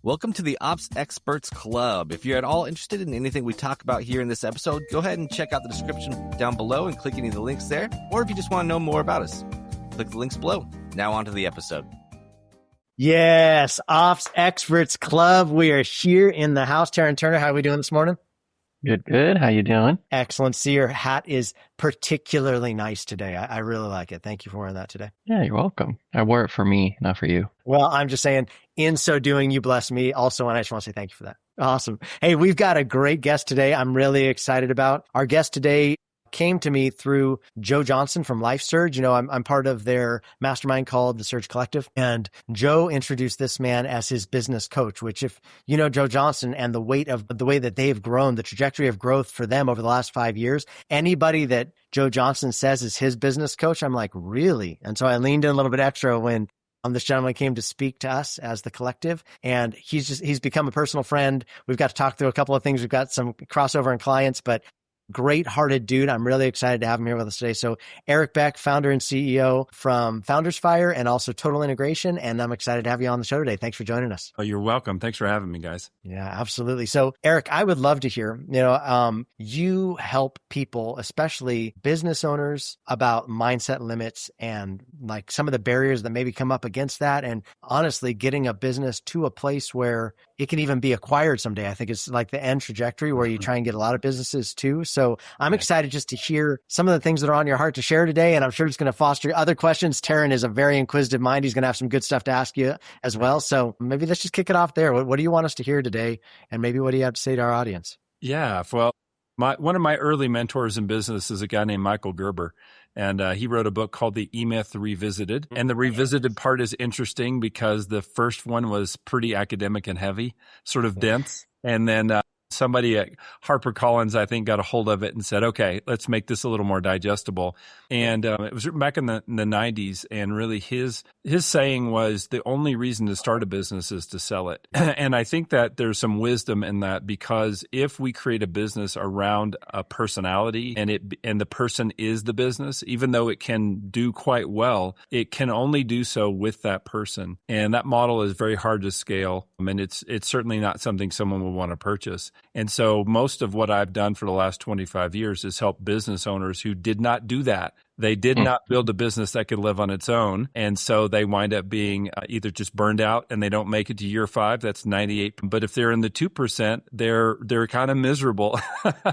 Welcome to the Ops Experts Club. If you're at all interested in anything we talk about here in this episode, go ahead and check out the description down below and click any of the links there. Or if you just want to know more about us, click the links below. Now on to the episode. Yes, Ops Experts Club. We are here in the house. Taryn Turner, how are we doing this morning? Good. How you doing? Excellent. See, your hat is particularly nice today. I really like it. Thank you for wearing that today. Yeah, you're welcome. I wore it for me, not for you. Well, I'm just saying, in so doing, you bless me also, and I just want to say thank you for that. Awesome. Hey, we've got a great guest today I'm really excited about. Our guest today came to me through Joe Johnson from Life Surge. You know, I'm part of their mastermind called the Surge Collective. And Joe introduced this man as his business coach, which if you know Joe Johnson and the weight of the way that they've grown, the trajectory of growth for them over the last 5 years, anybody that Joe Johnson says is his business coach, I'm like, really? And so I leaned in a little bit extra when this gentleman came to speak to us as the collective, and he's become a personal friend. We've got to talk through a couple of things. We've got some crossover in clients, but great-hearted dude. I'm really excited to have him here with us today. So Eric Beck, founder and CEO from Founders Fire and also Total Integration. And I'm excited to have you on the show today. Thanks for joining us. Oh, you're welcome. Thanks for having me, guys. Yeah, absolutely. So Eric, I would love to hear, you help people, especially business owners, about mindset limits and like some of the barriers that maybe come up against that. And honestly, getting a business to a place where it can even be acquired someday. I think it's like the end trajectory where you try and get a lot of businesses too. So I'm excited just to hear some of the things that are on your heart to share today. And I'm sure it's going to foster other questions. Taryn is a very inquisitive mind. He's going to have some good stuff to ask you as well. So maybe let's just kick it off there. What do you want us to hear today? And maybe what do you have to say to our audience? Yeah, well, one of my early mentors in business is a guy named Michael Gerber. And he wrote a book called The E-Myth Revisited. And the revisited part is interesting because the first one was pretty academic and heavy, sort of dense. And then somebody at HarperCollins, I think, got a hold of it and said, okay, let's make this a little more digestible. And it was written back in the 90s. And really his saying was the only reason to start a business is to sell it. And I think that there's some wisdom in that, because if we create a business around a personality and the person is the business, even though it can do quite well, it can only do so with that person. And that model is very hard to scale. And it's certainly not something someone will want to purchase. And so most of what I've done for the last 25 years is help business owners who did not do that. They did not build a business that could live on its own. And so they wind up being either just burned out and they don't make it to year 5. That's 98. But if they're in the 2%, they're kind of miserable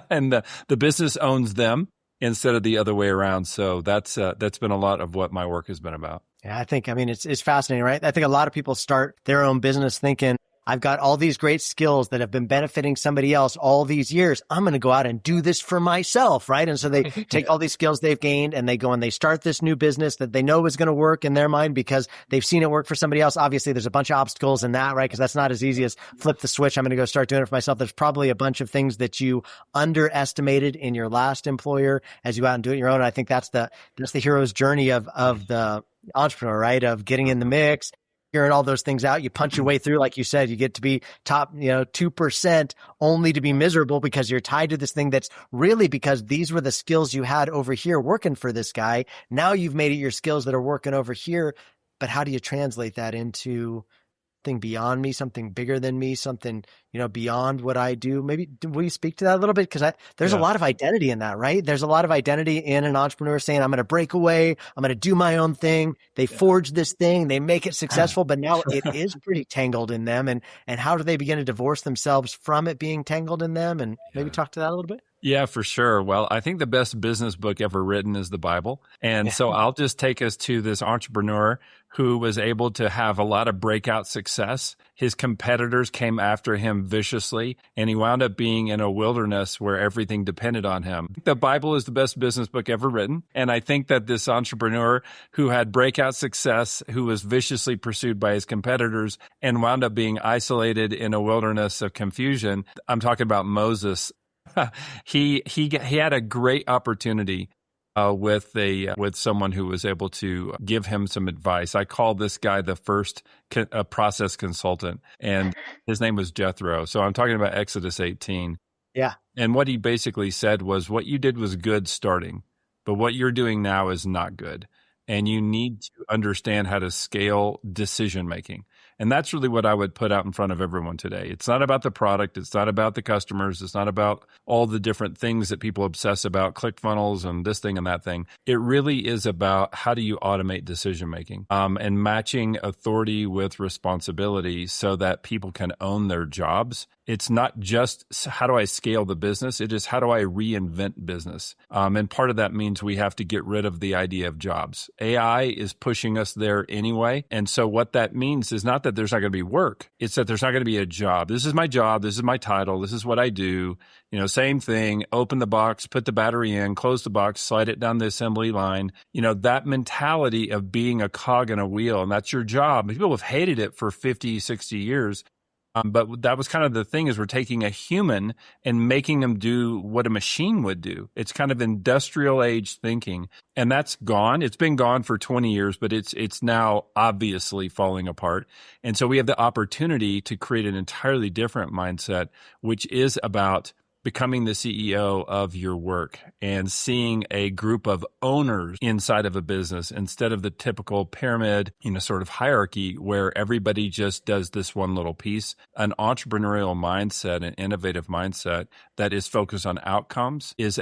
and the business owns them instead of the other way around. So that's been a lot of what my work has been about. Yeah, it's fascinating, right? I think a lot of people start their own business thinking, I've got all these great skills that have been benefiting somebody else all these years. I'm going to go out and do this for myself, right? And so they take all these skills they've gained and they go and they start this new business that they know is going to work in their mind because they've seen it work for somebody else. Obviously, there's a bunch of obstacles in that, right? Because that's not as easy as flip the switch. I'm going to go start doing it for myself. There's probably a bunch of things that you underestimated in your last employer as you go out and do it on your own. And I think that's the hero's journey of the entrepreneur, right? Of getting in the mix, figuring all those things out. You punch your way through, like you said, you get to be top, 2% only to be miserable because you're tied to this thing that's really because these were the skills you had over here working for this guy. Now you've made it your skills that are working over here. But how do you translate that into something beyond me, something bigger than me, something, beyond what I do? Maybe will you speak to that a little bit? Because there's a lot of identity in that, right? There's a lot of identity in an entrepreneur saying, I'm going to break away. I'm going to do my own thing. They forge this thing. They make it successful, but now it is pretty tangled in them. And how do they begin to divorce themselves from it being tangled in them? And maybe talk to that a little bit. Yeah, for sure. Well, I think the best business book ever written is the Bible. And so I'll just take us to this entrepreneur who was able to have a lot of breakout success. His competitors came after him viciously, and he wound up being in a wilderness where everything depended on him. The Bible is the best business book ever written. And I think that this entrepreneur who had breakout success, who was viciously pursued by his competitors and wound up being isolated in a wilderness of confusion, I'm talking about Moses. He had a great opportunity with someone who was able to give him some advice. I call this guy the first process consultant, and his name was Jethro. So I'm talking about Exodus 18. Yeah. And what he basically said was, what you did was good starting, but what you're doing now is not good. And you need to understand how to scale decision making. And that's really what I would put out in front of everyone today. It's not about the product. It's not about the customers. It's not about all the different things that people obsess about, ClickFunnels and this thing and that thing. It really is about how do you automate decision making and matching authority with responsibility so that people can own their jobs. It's not just how do I scale the business? It is how do I reinvent business? And part of that means we have to get rid of the idea of jobs. AI is pushing us there anyway. And so what that means is not that there's not going to be work. It's that there's not going to be a job. This is my job. This is my title. This is what I do. Same thing. Open the box, put the battery in, close the box, slide it down the assembly line. That mentality of being a cog in a wheel, and that's your job. People have hated it for 50, 60 years. But that was kind of the thing is we're taking a human and making them do what a machine would do. It's kind of industrial age thinking. And that's gone. It's been gone for 20 years, but it's now obviously falling apart. And so we have the opportunity to create an entirely different mindset, which is about becoming the CEO of your work and seeing a group of owners inside of a business instead of the typical pyramid, sort of hierarchy where everybody just does this one little piece. An entrepreneurial mindset, an innovative mindset that is focused on outcomes is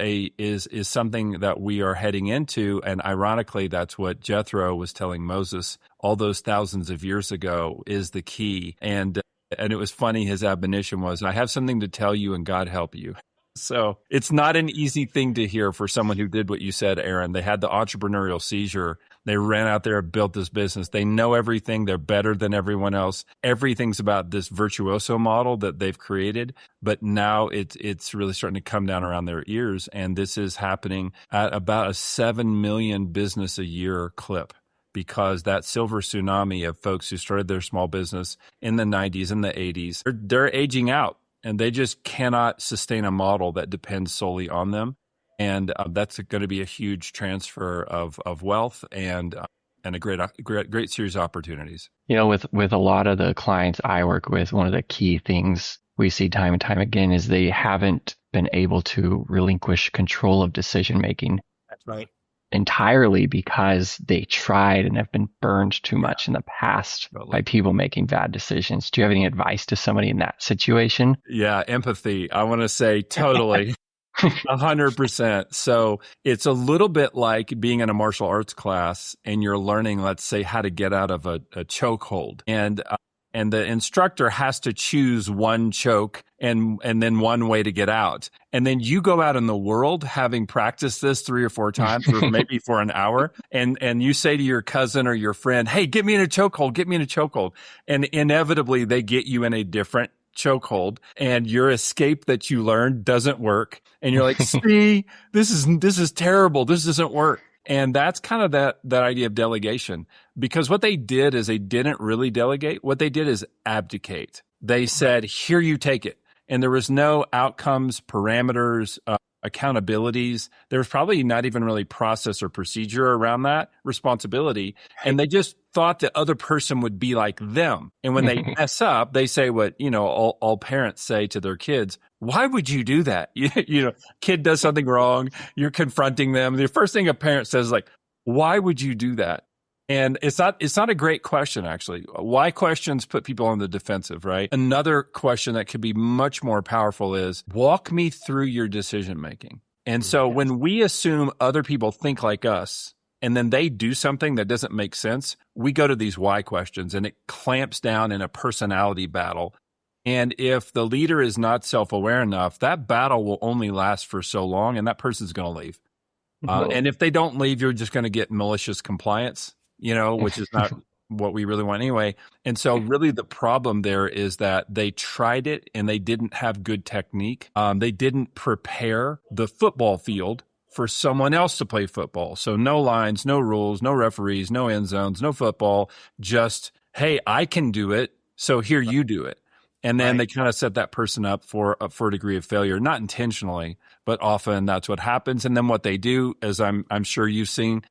something that we are heading into. And ironically, that's what Jethro was telling Moses all those thousands of years ago is the key. And it was funny, his admonition was, I have something to tell you and God help you. So it's not an easy thing to hear for someone who did what you said, Aaron. They had the entrepreneurial seizure. They ran out there and built this business. They know everything. They're better than everyone else. Everything's about this virtuoso model that they've created. But now it's really starting to come down around their ears. And this is happening at about a 7 million business a year clip, because that silver tsunami of folks who started their small business in the 90s and the 80s, they're aging out and they just cannot sustain a model that depends solely on them. And that's going to be a huge transfer of wealth and a great series of opportunities. With a lot of the clients I work with, one of the key things we see time and time again is they haven't been able to relinquish control of decision making. That's right. Entirely because they tried and have been burned too much in the past by people making bad decisions. Do you have any advice to somebody in that situation? Yeah, empathy. I want to say totally. 100%. So it's a little bit like being in a martial arts class and you're learning, let's say, how to get out of a chokehold. And the instructor has to choose one choke and then one way to get out. And then you go out in the world having practiced this 3 or 4 times or maybe for an hour. And you say to your cousin or your friend, hey, get me in a chokehold, get me in a chokehold. And inevitably they get you in a different chokehold and your escape that you learned doesn't work. And you're like, see, this is terrible. This doesn't work. And that's kind of that idea of delegation, because what they did is they didn't really delegate. What they did is abdicate. They said, here, you take it. And there was no outcomes, parameters, accountabilities. There was probably not even really process or procedure around that responsibility. And they just thought the other person would be like them. And when they mess up, they say what, all parents say to their kids, why would you do that? Kid does something wrong. You're confronting them. The first thing a parent says is like, why would you do that? And it's not a great question, actually. Why questions put people on the defensive, right? Another question that could be much more powerful is walk me through your decision making. And so when we assume other people think like us and then they do something that doesn't make sense, we go to these why questions and it clamps down in a personality battle. And if the leader is not self-aware enough, that battle will only last for so long and that person's going to leave. And if they don't leave, you're just going to get malicious compliance, which is not what we really want anyway. And so really the problem there is that they tried it and they didn't have good technique. They didn't prepare the football field for someone else to play football. So no lines, no rules, no referees, no end zones, no football, just, hey, I can do it. So here you do it. And then they kind of set that person up for a degree of failure, not intentionally, but often that's what happens. And then what they do, as I'm sure you've seen,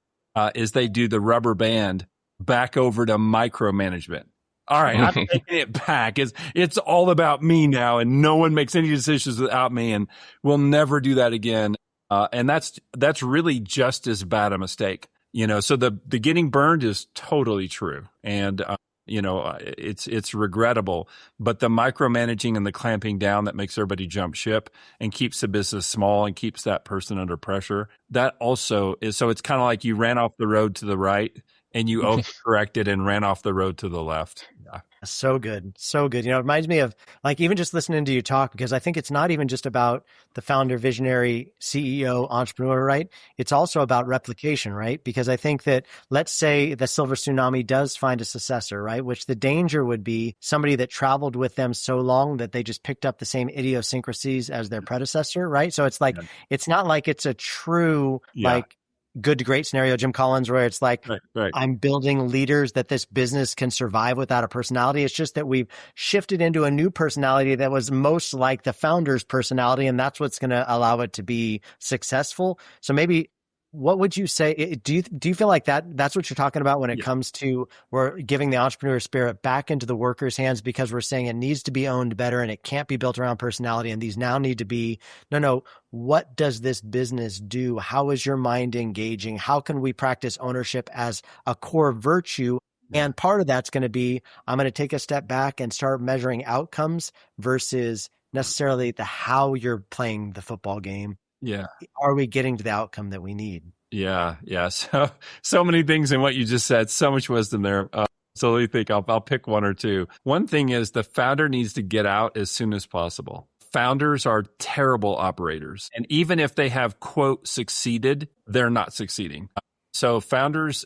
is they do the rubber band back over to micromanagement. All right, I'm taking it back. It's all about me now, and no one makes any decisions without me, and we'll never do that again. And that's really just as bad a mistake. So the getting burned is totally true. And It's regrettable, but the micromanaging and the clamping down that makes everybody jump ship and keeps the business small and keeps that person under pressure, that also is, so it's kind of like you ran off the road to the right and you overcorrected and ran off the road to the left. Yeah. So good. So good. It reminds me of like even just listening to you talk, because I think it's not even just about the founder, visionary, CEO, entrepreneur, right? It's also about replication, right? Because I think that let's say the Silver Tsunami does find a successor, right? Which the danger would be somebody that traveled with them so long that they just picked up the same idiosyncrasies as their predecessor, right? So it's like, it's not like it's a true, like, good to great scenario, Jim Collins, where it's like, right. I'm building leaders that this business can survive without a personality. It's just that we've shifted into a new personality that was most like the founder's personality, and that's what's going to allow it to be successful. So maybe what would you say? Do you feel like that's what you're talking about when it comes to we're giving the entrepreneur spirit back into the workers' hands, because we're saying it needs to be owned better and it can't be built around personality, and these now need to be, no, what does this business do? How is your mind engaging? How can we practice ownership as a core virtue? And part of that's going to be, I'm going to take a step back and start measuring outcomes versus necessarily the how you're playing the football game. Yeah. Are we getting to the outcome that we need? Yeah. So many things in what you just said, so much wisdom there. So let me think, I'll pick one or two. One thing is the founder needs to get out as soon as possible. Founders are terrible operators. And even if they have, quote, succeeded, they're not succeeding. So founders,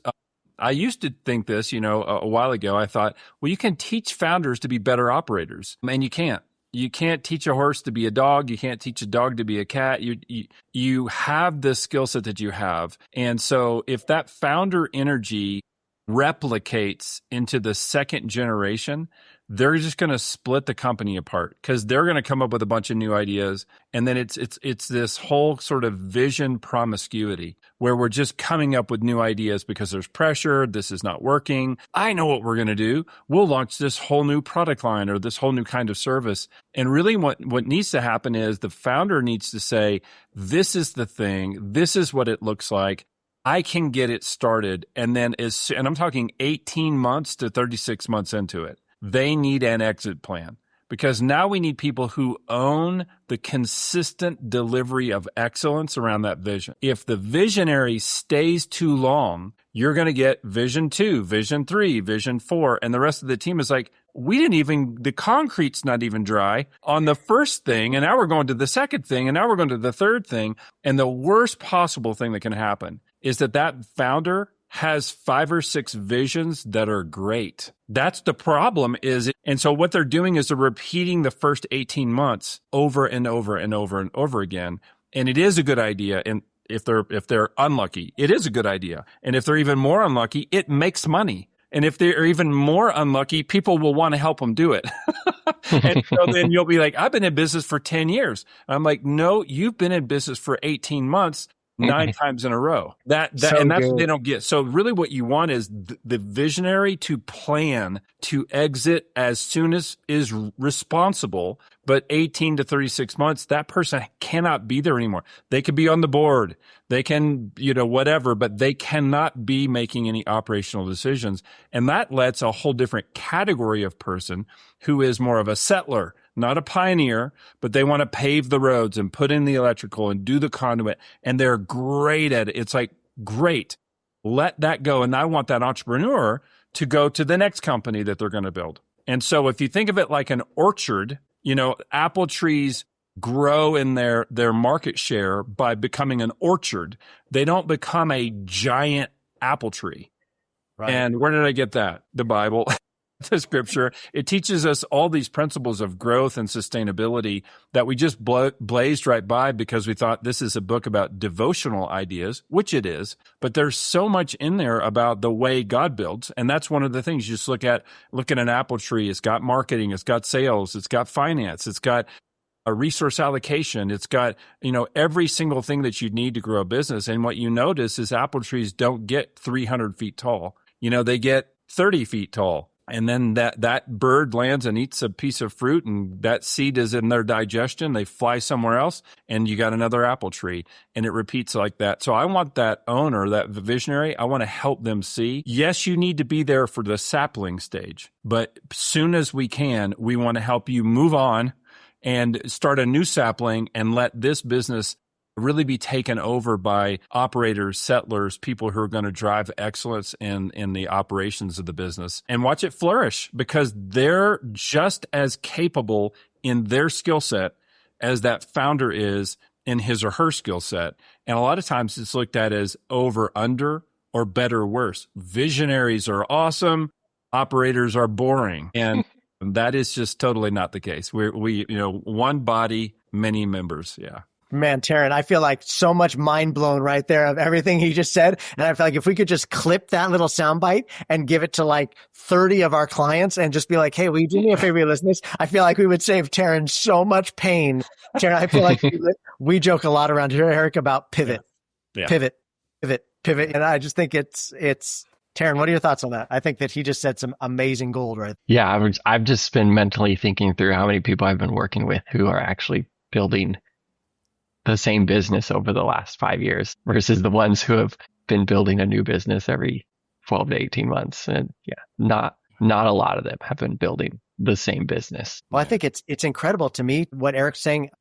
I used to think this, a while ago. I thought, well, you can teach founders to be better operators, and you can't. You can't teach a horse to be a dog. You can't teach a dog to be a cat. You have the skill set that you have. And so if that founder energy replicates into the second generation, they're just going to split the company apart, because they're going to come up with a bunch of new ideas. And then it's this whole sort of vision promiscuity where we're just coming up with new ideas because there's pressure. This is not working. I know what we're going to do. We'll launch this whole new product line or this whole new kind of service. And really what needs to happen is the founder needs to say, this is the thing. This is what it looks like. I can get it started. And then and I'm talking 18 months to 36 months into it, they need an exit plan, because now we need people who own the consistent delivery of excellence around that vision. If the visionary stays too long, you're going to get vision 2, vision 3, vision 4, and the rest of the team is like, the concrete's not even dry on the first thing, and now we're going to the second thing, and now we're going to the third thing. And the worst possible thing that can happen is that founder has 5 or 6 visions that are great. That's the problem and so what they're doing is they're repeating the first 18 months over and over and over and over again. And it is a good idea. And if they're unlucky, it is a good idea. And if they're even more unlucky, it makes money. And if they're even more unlucky, people will want to help them do it. And so then you'll be like, I've been in business for 10 years. I'm like, no, you've been in business for 18 months. 9 times in a row. And that's what they don't get. So really what you want is the visionary to plan to exit as soon as is responsible, but 18 to 36 months, that person cannot be there anymore. They could be on the board. They can, whatever, but they cannot be making any operational decisions. And that lets a whole different category of person who is more of a settler, not a pioneer, but they want to pave the roads and put in the electrical and do the conduit. And they're great at it. It's like, great, let that go. And I want that entrepreneur to go to the next company that they're going to build. And so if you think of it like an orchard, apple trees grow in their market share by becoming an orchard. They don't become a giant apple tree. Right. And where did I get that? The Bible. The scripture. It teaches us all these principles of growth and sustainability that we just blazed right by because we thought this is a book about devotional ideas, which it is, but there's so much in there about the way God builds. And that's one of the things you just look at an apple tree. It's got marketing, it's got sales, it's got finance, it's got a resource allocation. It's got, every single thing that you need to grow a business. And what you notice is apple trees don't get 300 feet tall. They get 30 feet tall. And then that bird lands and eats a piece of fruit, and that seed is in their digestion. They fly somewhere else, and you got another apple tree, and it repeats like that. So I want that owner, that visionary, I want to help them see, yes, you need to be there for the sapling stage, but soon as we can, we want to help you move on and start a new sapling and let this business really be taken over by operators, settlers, people who are going to drive excellence in the operations of the business, and watch it flourish, because they're just as capable in their skill set as that founder is in his or her skill set. And a lot of times it's looked at as over, under, or better, worse. Visionaries are awesome. Operators are boring. And that is just totally not the case. We one body, many members. Yeah. Man, Taryn, I feel like so much mind blown right there of everything he just said. And I feel like if we could just clip that little soundbite and give it to like 30 of our clients and just be like, hey, will you do me a favor, listeners? I feel like we would save Taryn so much pain. Taryn, I feel like we joke a lot around here, Eric, about pivot, pivot. And I just think it's Taryn, what are your thoughts on that? I think that he just said some amazing gold right there. Yeah, I've just been mentally thinking through how many people I've been working with who are actually building the same business over the last 5 years versus the ones who have been building a new business every 12 to 18 months. And not a lot of them have been building the same business. Well, I think it's incredible to me what Eric's saying.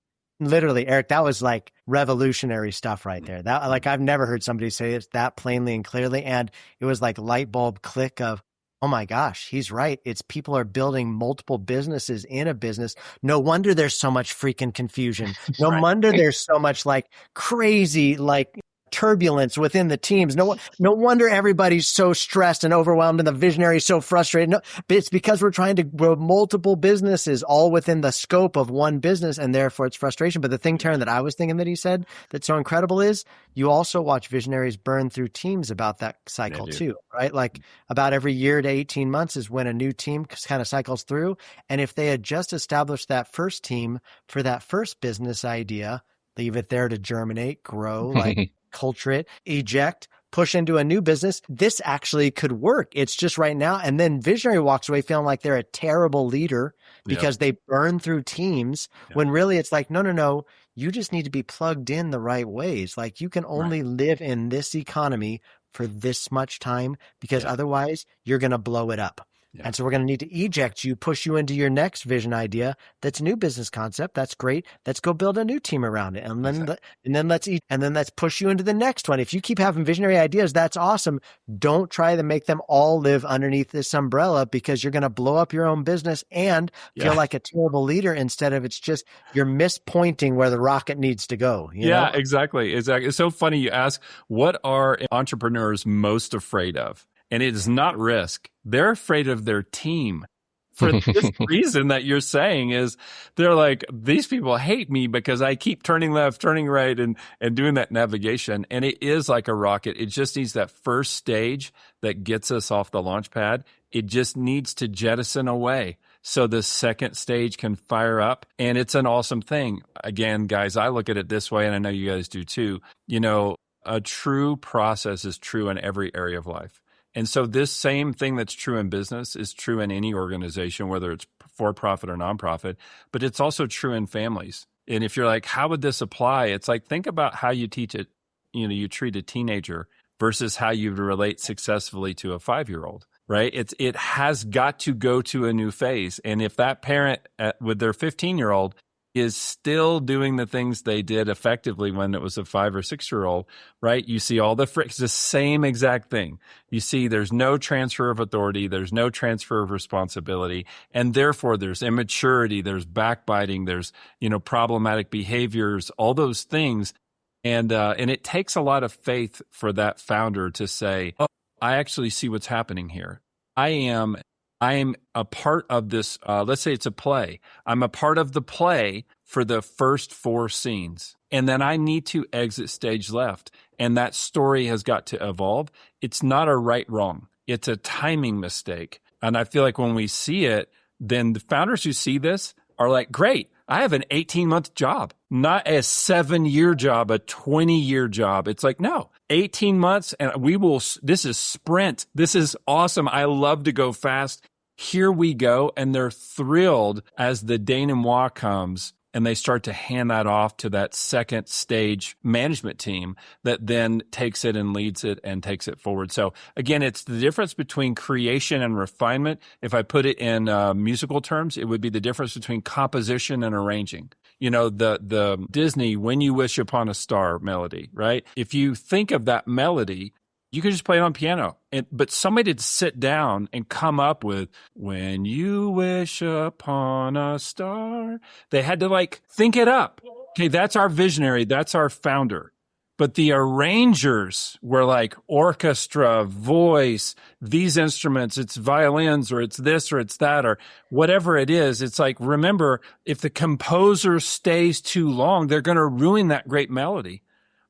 Literally, Eric, that was like revolutionary stuff right there. That, like, I've never heard somebody say it that plainly and clearly. And it was like light bulb click of, oh my gosh, he's right. It's people are building multiple businesses in a business. No wonder there's so much freaking confusion. No wonder there's so much like crazy, like turbulence within the teams. No wonder everybody's so stressed and overwhelmed and the visionary is so frustrated. No, but it's because we're trying to grow multiple businesses all within the scope of one business, and therefore it's frustration. But the thing, Taryn, that I was thinking that he said that's so incredible is you also watch visionaries burn through teams about that cycle too, right? Like about every year to 18 months is when a new team kind of cycles through. And if they had just established that first team for that first business idea, leave it there to germinate, grow, like culture it, eject, push into a new business, this actually could work. It's just right now. And then visionary walks away feeling like they're a terrible leader because they burn through teams when really it's like, no. You just need to be plugged in the right ways. Like you can only live in this economy for this much time because otherwise you're going to blow it up. And so we're going to need to eject you, push you into your next vision idea. That's a new business concept. That's great. Let's go build a new team around it. And then let's push you into the next one. If you keep having visionary ideas, that's awesome. Don't try to make them all live underneath this umbrella because you're going to blow up your own business and feel like a terrible leader instead of it's just you're mispointing where the rocket needs to go. You know? Exactly. It's so funny you ask, what are entrepreneurs most afraid of? And it is not risk. They're afraid of their team. For this reason that you're saying is they're like, these people hate me because I keep turning left, turning right, and doing that navigation. And it is like a rocket. It just needs that first stage that gets us off the launch pad. It just needs to jettison away so the second stage can fire up. And it's an awesome thing. Again, guys, I look at it this way, and I know you guys do too. You know, a true process is true in every area of life. And so this same thing that's true in business is true in any organization, whether it's for-profit or nonprofit, but it's also true in families. And if you're like, how would this apply? It's like, think about how you teach it, you treat a teenager versus how you relate successfully to a 5-year-old, right? It has got to go to a new phase. And if that parent with their 15-year-old is still doing the things they did effectively when it was a 5 or 6-year-old, right? You see all it's the same exact thing. You see there's no transfer of authority, there's no transfer of responsibility, and therefore there's immaturity, there's backbiting, there's, problematic behaviors, all those things. And it takes a lot of faith for that founder to say, oh, I actually see what's happening here. I am a part of this, let's say it's a play. I'm a part of the play for the first 4 scenes. And then I need to exit stage left. And that story has got to evolve. It's not a right-wrong. It's a timing mistake. And I feel like when we see it, then the founders who see this are like, great, I have an 18-month job, not a 7-year job, a 20-year job. It's like, no, 18 months and this is sprint. This is awesome. I love to go fast. here we go. And they're thrilled as the denouement comes and they start to hand that off to that second stage management team that then takes it and leads it and takes it forward. So again, it's the difference between creation and refinement. If I put it in musical terms, it would be the difference between composition and arranging. You know, the Disney "When You Wish Upon a Star" melody, right? If you think of that melody, you could just play it on piano. But somebody to sit down and come up with "When You Wish Upon a Star." They had to like think it up. Okay, that's our visionary. That's our founder. But the arrangers were like orchestra, voice, these instruments, it's violins or it's this or it's that or whatever it is. It's like, remember, if the composer stays too long, they're going to ruin that great melody.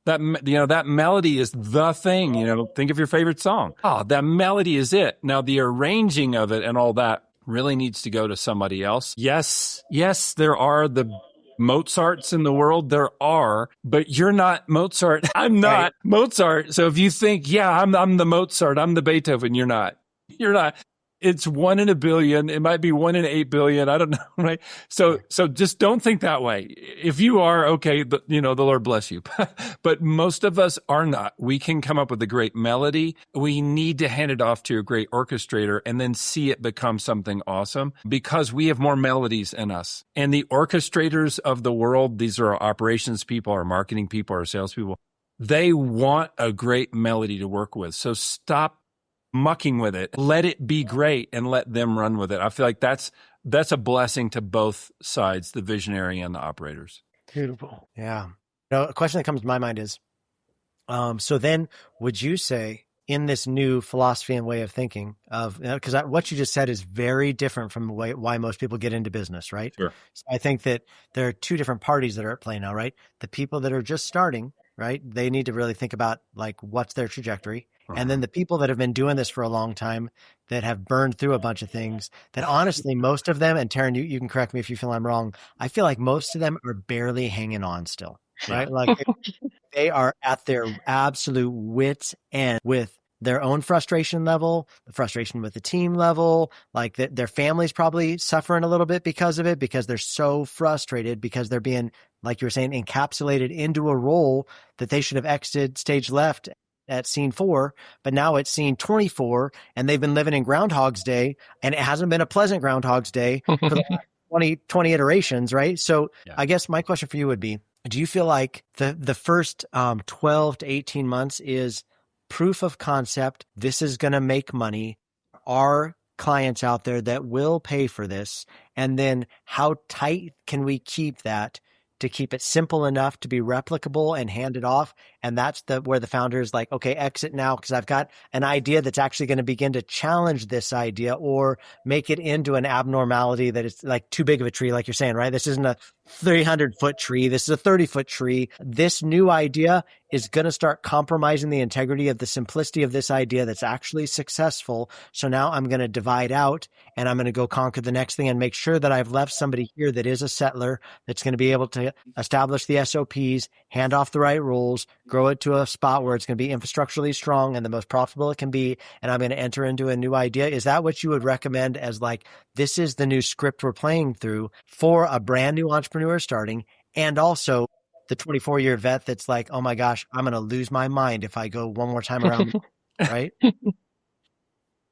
That, that melody is the thing, think of your favorite song. Oh, that melody is it. Now the arranging of it and all that really needs to go to somebody else. Yes, there are the Mozarts in the world. There are, but you're not Mozart. I'm not right. Mozart. So if you think, I'm the Mozart, I'm the Beethoven, you're not. It's 1 in a billion. It might be 1 in 8 billion. I don't know. Right. So just don't think that way. If you are, okay, the Lord bless you. But most of us are not. We can come up with a great melody. We need to hand it off to a great orchestrator and then see it become something awesome because we have more melodies in us. And the orchestrators of the world, these are our operations people, our marketing people, our sales people. They want a great melody to work with. So stop mucking with it. Let it be great and let them run with it. I feel like that's a blessing to both sides, the visionary and the operators. Beautiful. Yeah. A question that comes to my mind is, so then would you say in this new philosophy and way of thinking of, because what you just said is very different from the way why most people get into business, right? Sure. So I think that there are two different parties that are at play now, right? The people that are just starting, right? They need to really think about like, what's their trajectory? And then the people that have been doing this for a long time that have burned through a bunch of things that honestly, most of them, and Taryn, you can correct me if you feel I'm wrong. I feel like most of them are barely hanging on still, right? Like they are at their absolute wits end with their own frustration level, the frustration with the team level, like their family's probably suffering a little bit because of it, because they're so frustrated because they're being, like you were saying, encapsulated into a role that they should have exited stage left at scene 4, but now it's scene 24 and they've been living in Groundhog's Day and it hasn't been a pleasant Groundhog's Day for the 20 iterations, right? So I guess my question for you would be, do you feel like the first 12 to 18 months is proof of concept, this is going to make money, are clients out there that will pay for this, and then how tight can we keep that to keep it simple enough to be replicable and handed off? And that's where the founder is like, okay, exit now because I've got an idea that's actually going to begin to challenge this idea or make it into an abnormality that it's like too big of a tree, like you're saying, right? This isn't a 300-foot tree. This is a 30-foot tree. This new idea is going to start compromising the integrity of the simplicity of this idea that's actually successful. So now I'm going to divide out and I'm going to go conquer the next thing and make sure that I've left somebody here that is a settler that's going to be able to establish the SOPs, hand off the right rules, grow it to a spot where it's going to be infrastructurally strong and the most profitable it can be. And I'm going to enter into a new idea. Is that what you would recommend as like, this is the new script we're playing through for a brand new entrepreneur starting, and also the 24-year vet that's like, oh my gosh, I'm going to lose my mind if I go one more time around, right?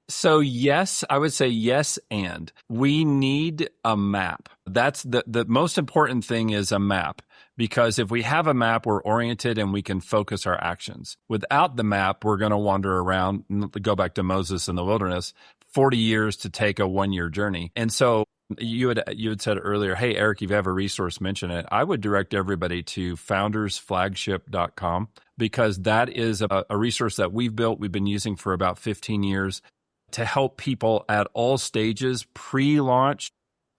So yes, I would say yes, and we need a map. That's the most important thing is a map, because if we have a map, we're oriented and we can focus our actions. Without the map, we're going to wander around, go back to Moses in the wilderness, 40 years to take a 1-year journey. And so you had said earlier, hey, Eric, if you have a resource, mention it. I would direct everybody to foundersflagship.com, because that is a resource that we've built, we've been using for about 15 years to help people at all stages, pre-launch,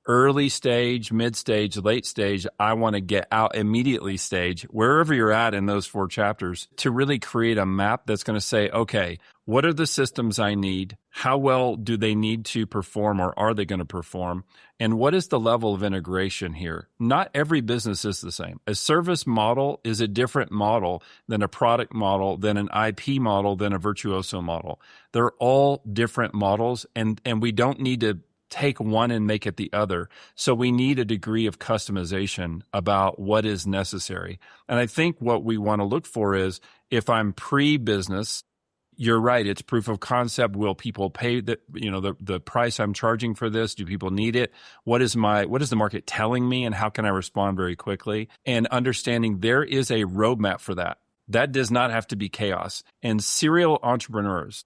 early stage, mid stage, late stage, I want to get out immediately stage, wherever you're at in those 4 chapters, to really create a map that's going to say, okay, what are the systems I need? How well do they need to perform, or are they going to perform? And what is the level of integration here? Not every business is the same. A service model is a different model than a product model, than an IP model, than a virtuoso model. They're all different models, and we don't need to take one and make it the other. So we need a degree of customization about what is necessary. And I think what we want to look for is, if I'm pre-business, you're right, it's proof of concept. Will people pay the price I'm charging for this? Do people need it? What is the market telling me, and how can I respond very quickly? And understanding there is a roadmap for that. That does not have to be chaos. And serial entrepreneurs,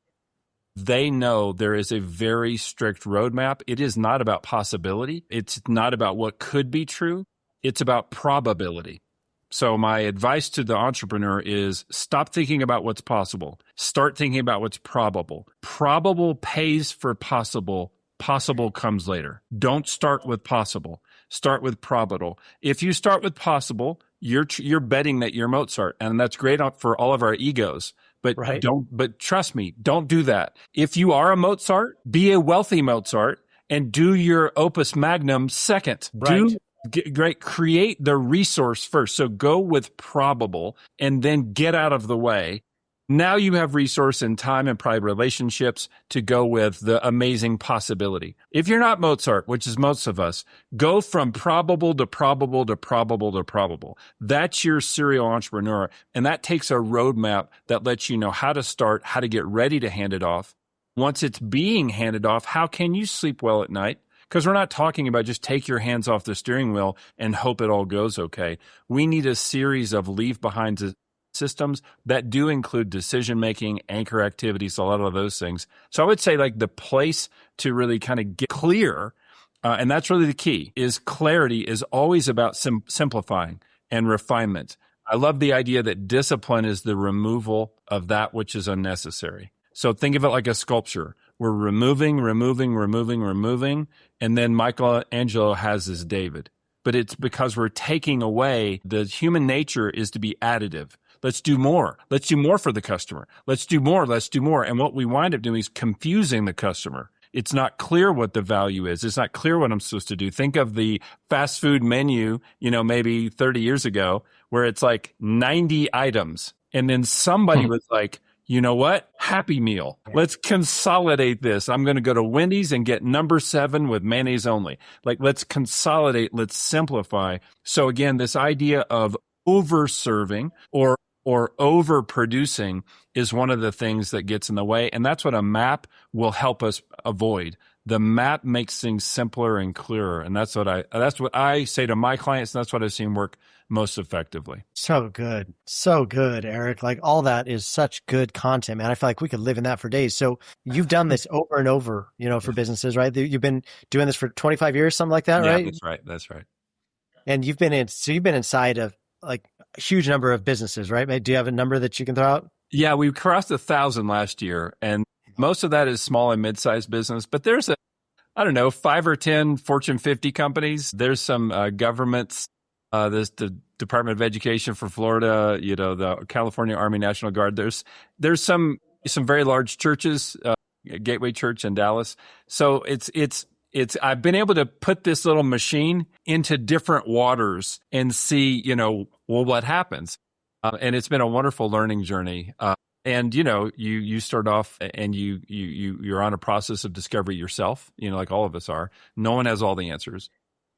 they know there is a very strict roadmap. It is not about possibility. It's not about what could be true. It's about probability. So my advice to the entrepreneur is, stop thinking about what's possible. Start thinking about what's probable. Probable pays for possible. Possible comes later. Don't start with possible. Start with probable. If you start with possible, you're betting that you're Mozart, and that's great for all of our egos. But Right. But trust me, don't do that. If you are a Mozart, be a wealthy Mozart and do your opus magnum second. Right. Create the resource first. So go with probable and then get out of the way. Now you have resource and time and probably relationships to go with the amazing possibility. If you're not Mozart, which is most of us, go from probable to probable to probable to probable. That's your serial entrepreneur. And that takes a roadmap that lets you know how to start, how to get ready to hand it off. Once it's being handed off, how can you sleep well at night? Because we're not talking about just take your hands off the steering wheel and hope it all goes okay. We need a series of leave behind systems that do include decision-making, anchor activities, a lot of those things. So I would say, like, the place to really kind of get clear, and that's really the key, is clarity is always about simplifying and refinement. I love the idea that discipline is the removal of that which is unnecessary. So think of it like a sculpture. We're removing, and then Michelangelo has his David. But it's because we're taking away. The human nature is to be additive. Let's do more. Let's do more for the customer. Let's do more. And what we wind up doing is confusing the customer. It's not clear what the value is. It's not clear what I'm supposed to do. Think of the fast food menu, maybe 30 years ago, where it's like 90 items. And then somebody was like, you know what? Happy Meal. Let's consolidate this. I'm going to go to Wendy's and get number 7 with mayonnaise only. Like, let's consolidate. Let's simplify. So again, this idea of over-serving or overproducing is one of the things that gets in the way. And that's what a map will help us avoid. The map makes things simpler and clearer. And that's what I say to my clients. And that's what I've seen work most effectively. So good. So good, Eric. Like, all that is such good content, man. I feel like we could live in that for days. So you've done this over and over, for businesses, right? You've been doing this for 25 years, something like that, right? That's right. And you've been inside of like a huge number of businesses, right? Do you have a number that you can throw out? Yeah, we crossed 1,000 last year, and most of that is small and mid-sized business. But there's 5 or 10 Fortune 50 companies. There's some governments. There's the Department of Education for Florida. The California Army National Guard. There's some very large churches, Gateway Church in Dallas. So it's I've been able to put this little machine into different waters and see, what happens. And it's been a wonderful learning journey. And, you start off and you're on a process of discovery yourself, like all of us are. No one has all the answers.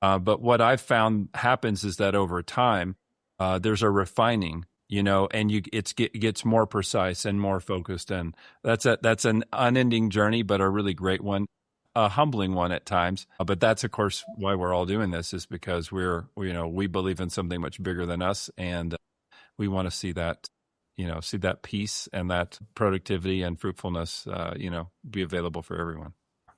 But what I've found happens is that over time, there's a refining, and it gets more precise and more focused. And that's an unending journey, but a really great one. A humbling one at times, but that's of course why we're all doing this, is because we believe in something much bigger than us, and we want to see that peace and that productivity and fruitfulness, be available for everyone.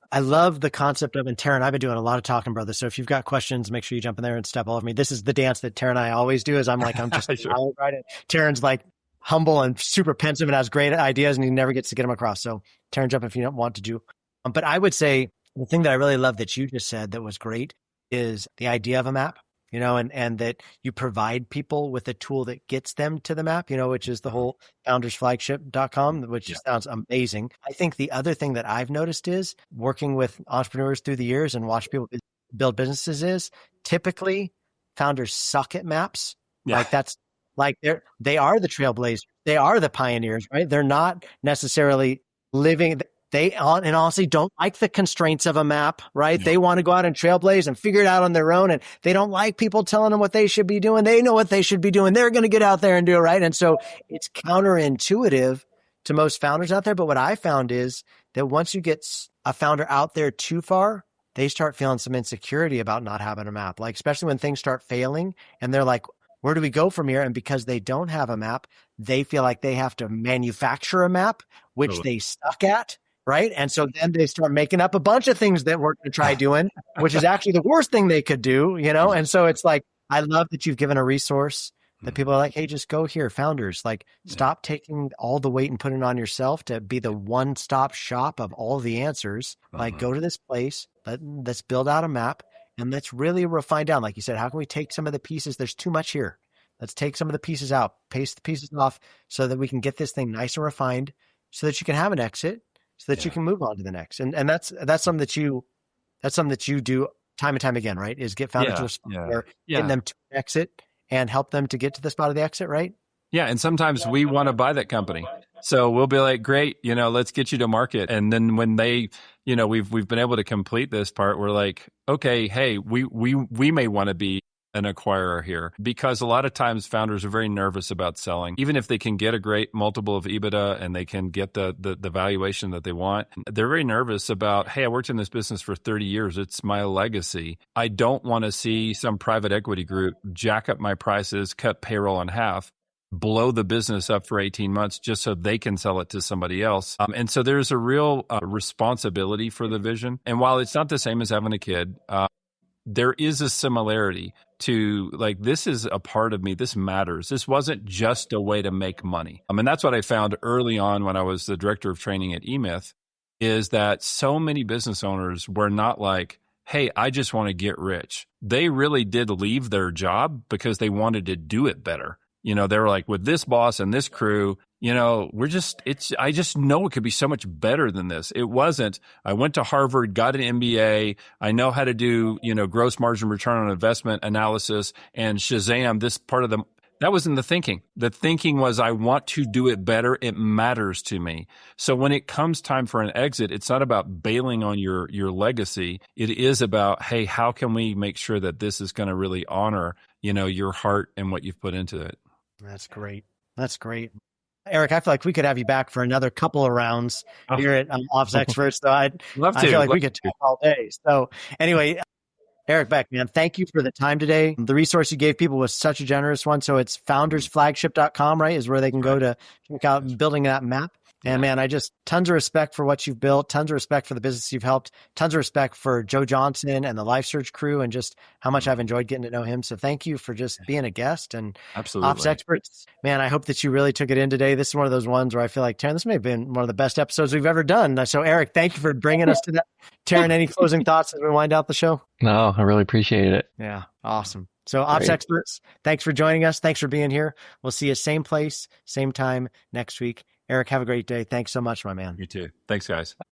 I love the concept of, and Tara and I've been doing a lot of talking about this. So if you've got questions, make sure you jump in there and step all over me. This is the dance that Tara and I always do. Is I'm just Sure. right. Taryn's like humble and super pensive and has great ideas, and he never gets to get them across. So Taryn, jump if you don't want to do. But I would say the thing that I really love that you just said that was great is the idea of a map, and that you provide people with a tool that gets them to the map, which is the whole foundersflagship.com, which sounds amazing. I think the other thing that I've noticed is working with entrepreneurs through the years and watch people build businesses is typically founders suck at maps. Yeah. They are the trailblazers. They are the pioneers, right? They're not necessarily living. They honestly don't like the constraints of a map, right? They want to go out and trailblaze and figure it out on their own. And they don't like people telling them what they should be doing. They know what they should be doing. They're going to get out there and do it, right? And so it's counterintuitive to most founders out there. But what I found is that once you get a founder out there too far, they start feeling some insecurity about not having a map, like especially when things start failing and they're like, where do we go from here? And because they don't have a map, they feel like they have to manufacture a map, which they suck at. Right. And so then they start making up a bunch of things that we're going to try doing, which is actually the worst thing they could do, And so it's like, I love that you've given a resource that people are like, hey, just go here. Founders, stop taking all the weight and putting it on yourself to be the one-stop shop of all the answers. Go to this place, let's build out a map and let's really refine down. Like you said, how can we take some of the pieces? There's too much here. Let's take some of the pieces out, paste the pieces off so that we can get this thing nice and refined so that you can have an exit, so that you can move on to the next. And that's something that you do time and time again, right? Is get founders to a spot where getting them to exit and help them to get to the spot of the exit, right? Yeah. And sometimes we want to buy that company. So we'll be like, great, let's get you to market. And then when they, we've been able to complete this part, we're like, okay, hey, we may want to be an acquirer here, because a lot of times founders are very nervous about selling. Even if they can get a great multiple of EBITDA and they can get the valuation that they want, they're very nervous about, hey, I worked in this business for 30 years. It's my legacy. I don't want to see some private equity group jack up my prices, cut payroll in half, blow the business up for 18 months just so they can sell it to somebody else. And so there's a real responsibility for the vision. And while it's not the same as having a kid, there is a similarity to this is a part of me. This matters. This wasn't just a way to make money. And that's what I found early on when I was the director of training at eMyth, is that so many business owners were not like, hey, I just want to get rich. They really did leave their job because they wanted to do it better. They were like, with this boss and this crew, I just know it could be so much better than this. It wasn't, I went to Harvard, got an MBA. I know how to do, gross margin return on investment analysis, and Shazam, this part of them. That wasn't the thinking. The thinking was, I want to do it better. It matters to me. So when it comes time for an exit, it's not about bailing on your legacy. It is about, hey, how can we make sure that this is going to really honor, your heart and what you've put into it? That's great. That's great. Eric, I feel like we could have you back for another couple of rounds here at Ops Experts. So I feel like we could talk all day. So anyway, Eric Beck, man, thank you for the time today. The resource you gave people was such a generous one. So it's foundersflagship.com, right, is where they can go to check out building that map. And man, I just tons of respect for what you've built, tons of respect for the business you've helped, tons of respect for Joe Johnson and the LifeSearch crew, and just how much I've enjoyed getting to know him. So thank you for just being a guest. And absolutely. Ops Experts, man, I hope that you really took it in today. This is one of those ones where I feel like, Taryn, this may have been one of the best episodes we've ever done. So Eric, thank you for bringing us to that. Taryn, any closing thoughts as we wind out the show? No, I really appreciate it. Yeah, awesome. So Ops Experts, thanks for joining us. Thanks for being here. We'll see you same place, same time next week. Eric, have a great day. Thanks so much, my man. You too. Thanks, guys.